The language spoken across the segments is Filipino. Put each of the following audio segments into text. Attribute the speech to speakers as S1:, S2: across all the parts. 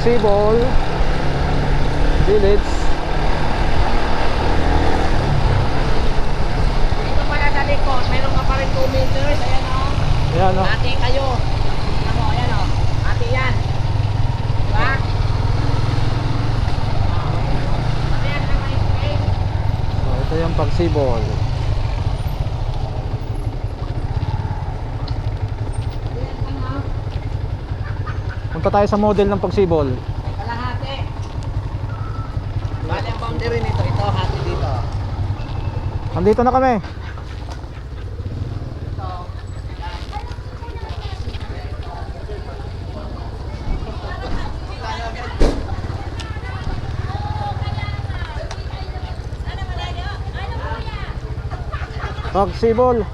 S1: Pagsibol Village.
S2: Dito pala sa likod, meron ka pa rin 2 meters. Ayan o.
S1: Ayan o.
S2: Ate kayo. Tingnan mo, ayan o. Ate yan. Diba? Ate yan na may space.
S1: So, ito yung Pagsibol. Punta tayo sa model ng Pagsibol.
S2: Kalahati. Bali ang boundary nito, ito hati dito.
S1: Nandito na kami.
S2: Ito.
S1: Pagsibol.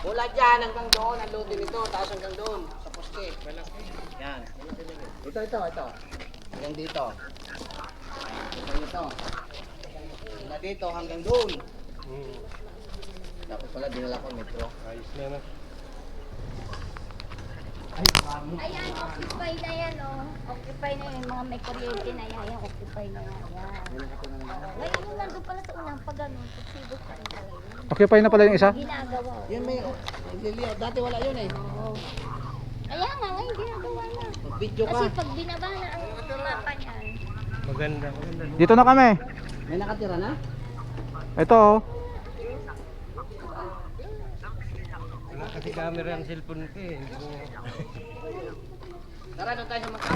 S2: Mula dyan hanggang doon, ang loading nito, taas hanggang doon, sa poste. Yan. Ito. Hanggang dito. Ito. Mula dito hanggang doon. Dapat pala dinala ko metro. Ayos na na.
S3: Ayan, occupy na yan, oh. Occupy na yan, mga may kuryente na yan. Ayan, occupy na yan. Ngayon yung nandun pala sa unang pag ganun, pagsibot pa rin pala yun.
S1: Occupy na pala yung isa.
S3: Ginagawa.
S2: Yan may liliyaw. Dati wala yun eh.
S3: Kaya nga, ngayon ginagawa na.
S2: Video ka.
S3: Kasi pag binaba na ang mapa niyan,
S2: Maganda.
S1: Dito na kami.
S2: May nakatira na?
S1: Ito oh.
S4: Wala kasi camera ang cellphone ko eh. Hindi ko...
S2: Tara, doon tayo sa mata.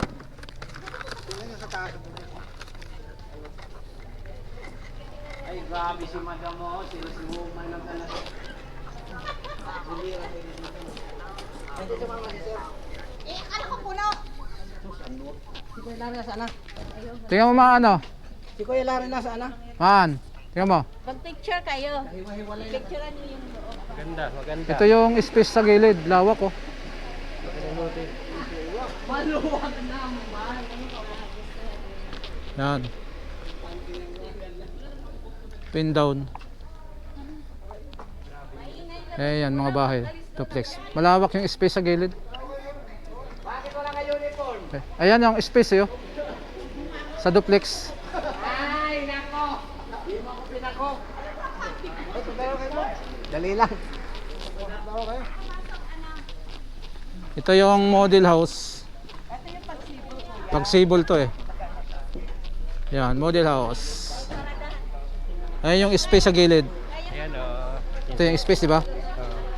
S2: Ay, grabe si madam mo. Sila si woman ng kalas. Eh, ano ko puno? Si Kuya Larry nasa ana?
S1: Tingnan mo mga ano.
S2: Si Kuya Larry nasa ana?
S1: Man. Tingnan mo.
S3: pag-picture kayo.
S2: Hiwa-hiwalay na.
S3: Picturean niyo yung loob.
S4: Maganda.
S1: Ito yung space sa gilid. Lawak oh.
S2: Maluwag naman.
S1: Yan. Pin down. Ayan mga bahay. Duplex. Malawak yung space sa gilid.
S2: Bakit wala ka uniform?
S1: Ayan yung space eh, oh. Sa duplex.
S2: Ay, nako. Hindi mo ako pinako. Dali lang.
S1: Ito yung model house. Pagsibol to eh. Yan, model house. Ayan yung space sa gilid.
S4: Ayan o.
S1: Ito yung space, di ba?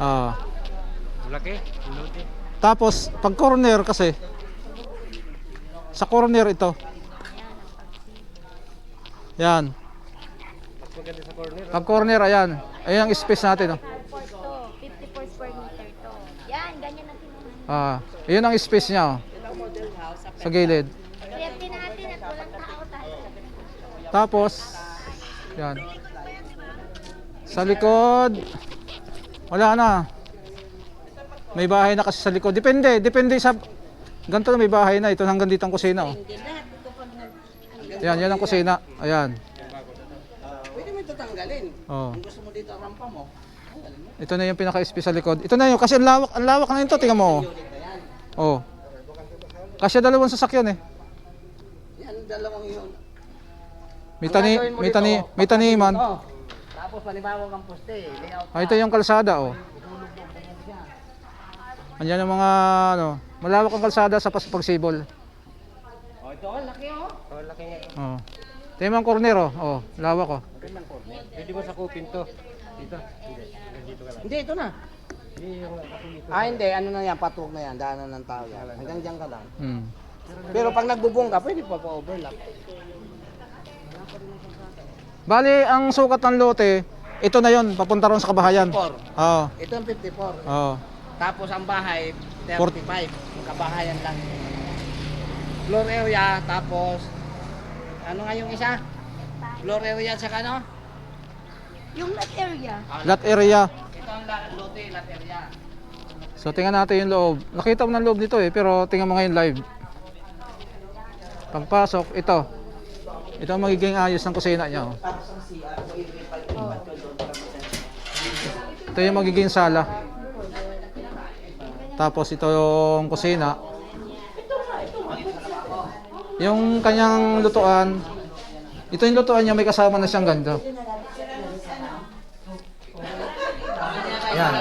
S1: Ah.
S4: Laki. Luti.
S1: Tapos pag corner kasi sa corner ito. Yan.
S4: Mas maganda sa corner.
S1: Pag corner ayan. Ayan ang space natin, oh.
S3: Carport to, 54 square meter to. Yan, ganyan ang kinuha.
S1: Ah, ayun ang space niya, oh. Sa gilid.
S3: Safety natin at walang tao tayo.
S1: Tapos yan. Sa likod wala na. May bahay na kasi sa likod. Depende sa ganito na may bahay na. Ito hanggang dito ang kusina, oh. Yan, yan ang kusina. Ayan.
S2: Pwede mo ito tanggalin.
S1: Oh.
S2: Kung gusto mo dito ang rampa mo, tanggalin mo.
S1: Ito na yung pinaka-space sa likod. Ito na yung kasi ang lawak na ito, tingnan mo. Oh. Kasi dalawang sasakyan eh.
S2: Yan, dalawang yun.
S1: May taniman.
S2: Oh. Tapos panibawag ang poste. Layout
S1: Ah, ito yung kalsada, oh. Andiyan yung mga ano, malawak ang kalsada sa Pagsibol.
S2: Oh, ito ang laki oh.
S4: Oh, laki nga.
S1: Oh. Tingnan mo ang corner, oh. Oh, lawak, oh.
S4: Magandang corner. Pwede mo sakupin to. Dito. Hindi. Dito ka lang.
S2: Hindi, ito na.
S4: Hindi yung kasi dito.
S2: Ah, hindi. Ano na yan? Patwog na yan. Daanan ng tao yan. Hanggang dyan ka lang.
S1: Hmm.
S2: Pero pag nagbubong ka, pwede pa pa-overlap.
S1: Bali, ang sukat ng lote, ito na yon, papunta ron sa kabahayan.
S2: 54.
S1: Oo.
S2: Ito ang 54.
S1: Oo.
S2: Tapos ang bahay, 35. Kabahayan lang. Floor area, tapos ano nga yung isa? Floor area sa ano?
S3: Yung lot area.
S1: Lot area,
S2: Ito ang lote, lot area.
S1: So tingnan natin yung loob. Nakita mo ng loob nito eh, pero tingnan mo ngayon live. Pagpasok, ito. Ito ang magiging ayos ng kusina niya. Oh. Ito yung magiging sala. Tapos ito yung kusina. Yung kanyang lutuan. Ito yung lutuan niya, may kasama na siyang ganito. Yan.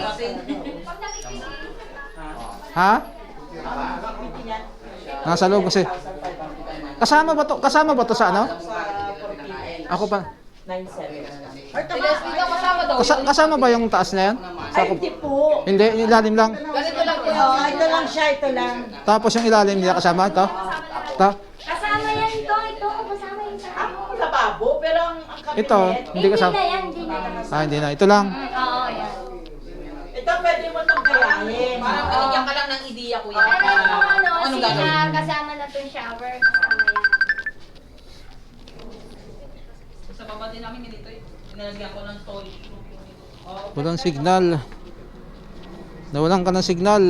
S1: Ha? Nasa loob kasi. Kasama ba to? Kasama ba to sa ano? Ako pa.
S5: 97.
S1: Kasama ba yung taas na yan?
S5: Ay, hindi po.
S1: Hindi, yung ilalim lang.
S5: Ganito lang po. Ito lang siya, ito lang.
S1: Tapos yung ilalim niya kasama ito. Ito.
S3: Kasama yan ito, kasama yan sa
S5: Ang lababo, pero ang kabinet.
S1: Ito, hindi kasama.
S3: na yan, hindi na.
S1: Ah, hindi na. Ito lang.
S3: Oo, yan.
S5: Ito pwede mo itong gayahin.
S6: Parang binigyan ka lang ng ideya, kuya.
S3: Pero yung ano,
S6: Anong gagawin?
S3: kasama na itong shower, kasama yan.
S6: Sa baba din namin ganito eh. Pinalagyan ko ng toilet.
S1: Walang signal. Nawalan ka ng signal.